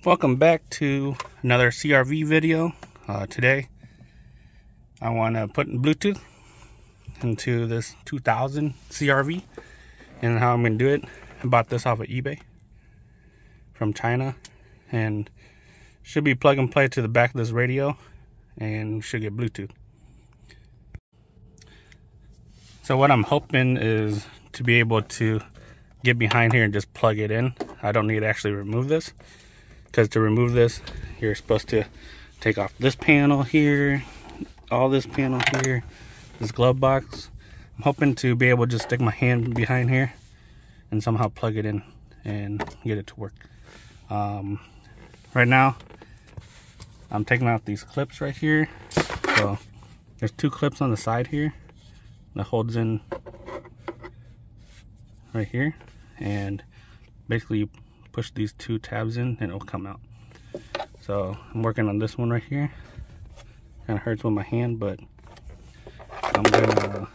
Welcome back to another CRV video. Today I want to put Bluetooth into this 2000 CRV, and how I'm going to do it. I bought this off of eBay from China, and should be plug and play to the back of this radio and should get Bluetooth. So what I'm hoping is to be able to get behind here and just plug it in. I don't need to actually remove this, because to remove this, you're supposed to take off this panel here, all this panel here, this glove box. I'm hoping to be able to just stick my hand behind here and somehow plug it in and get it to work. Right now, I'm taking out these clips right here. So there's two clips on the side here that holds in right here, and basically you push these two tabs in and it'll come out. So I'm working on this one right here. Kind of hurts with my hand, but I'm gonna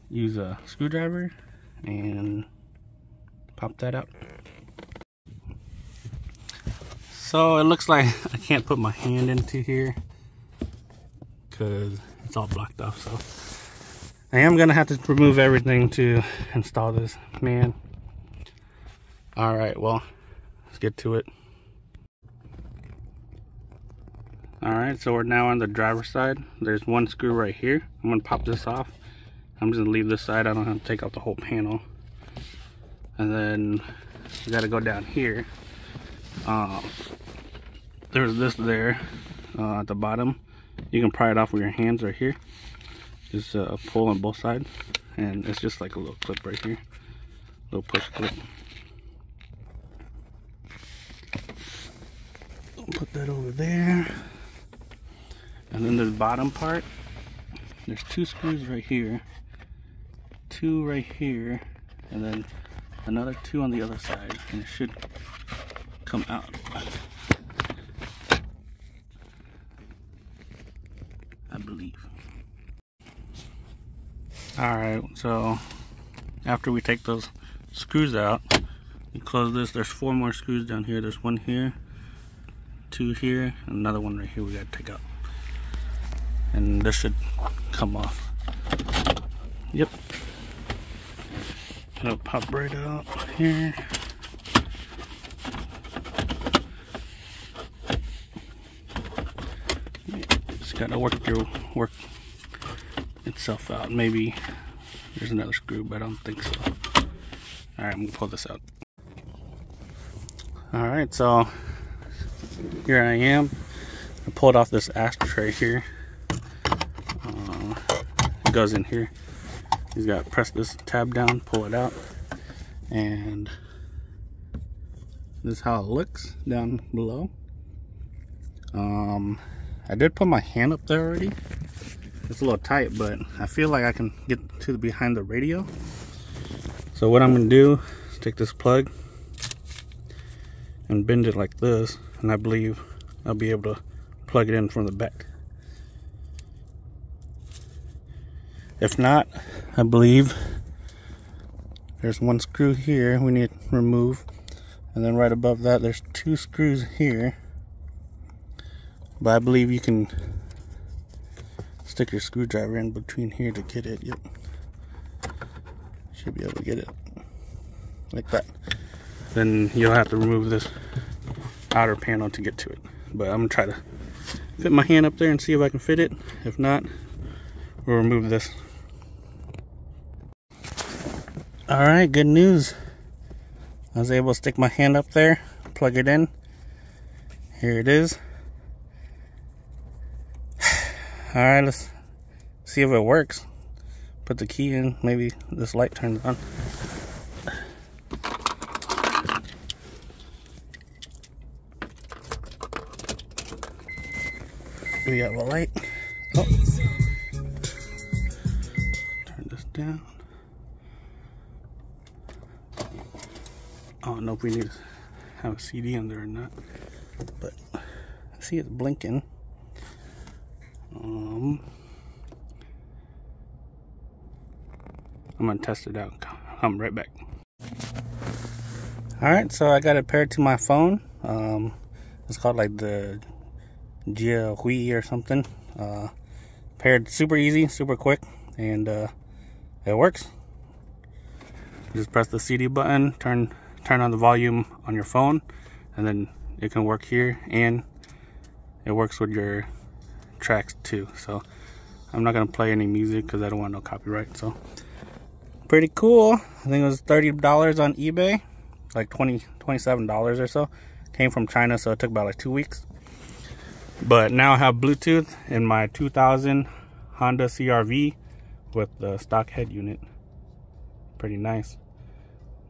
use a screwdriver and pop that out. So it looks like I can't put my hand into here because it's all blocked off. So I am gonna have to remove everything to install this, man. All right, well, let's get to it. All right, so we're now on the driver's side. There's one screw right here. I'm gonna pop this off. I'm just gonna leave this side. I don't have to take out the whole panel. And then we gotta go down here. There's this there at the bottom. You can pry it off with your hands right here. Just pull on both sides, and it's just like a little clip right here, little push clip. Put that over there, and then the bottom part, there's two screws right here, two right here, and then another two on the other side, and it should come out. I believe. Alright, so after we take those screws out, you close this. There's four more screws down here. There's one here, two here, and another one right here we gotta take out. And this should come off. Yep. It'll pop right out here. It's gotta work itself out. Maybe there's another screw, but I don't think so. Alright, I'm gonna pull this out. Alright, so here I am. I pulled off this ashtray here. It goes in here. You got to press this tab down, pull it out, and this is how it looks down below. I did put my hand up there already. It's a little tight, but I feel like I can get to behind the radio. So what I'm gonna do is take this plug and bend it like this, and I believe I'll be able to plug it in from the back. If not, I believe there's one screw here we need to remove, and then right above that there's two screws here, but I believe you can stick your screwdriver in between here to get it. Yep, should be able to get it like that. Then you'll have to remove this outer panel to get to it, but I'm gonna try to fit my hand up there and see if I can fit it. If not, we'll remove this. Alright, good news. I was able to stick my hand up there, plug it in. Here it is. Alright, let's see if it works. Put the key in, maybe this light turns on. We have a light. Oh. Turn this down. I don't know if we need to have a CD on there or not, but I see it's blinking. I'm gonna test it out. I'm right back. Alright, so I got it paired to my phone. It's called like the Jia Hui or something. Paired super easy, super quick, and it works. Just press the CD button, turn on the volume on your phone, and then it can work here, and it works with your tracks too. So I'm not gonna play any music because I don't want no copyright. So pretty cool. I think it was $30 on eBay, like $27 or so. Came from China, so it took about like 2 weeks. But now I have Bluetooth in my 2000 Honda CR-V with the stock head unit. Pretty nice.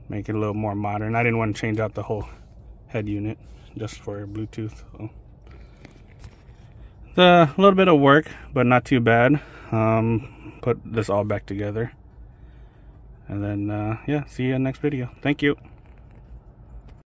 Make it a little more modern. I didn't want to change out the whole head unit just for Bluetooth. So it's a little bit of work, but not too bad. Put this all back together. And then, yeah, see you in the next video. Thank you.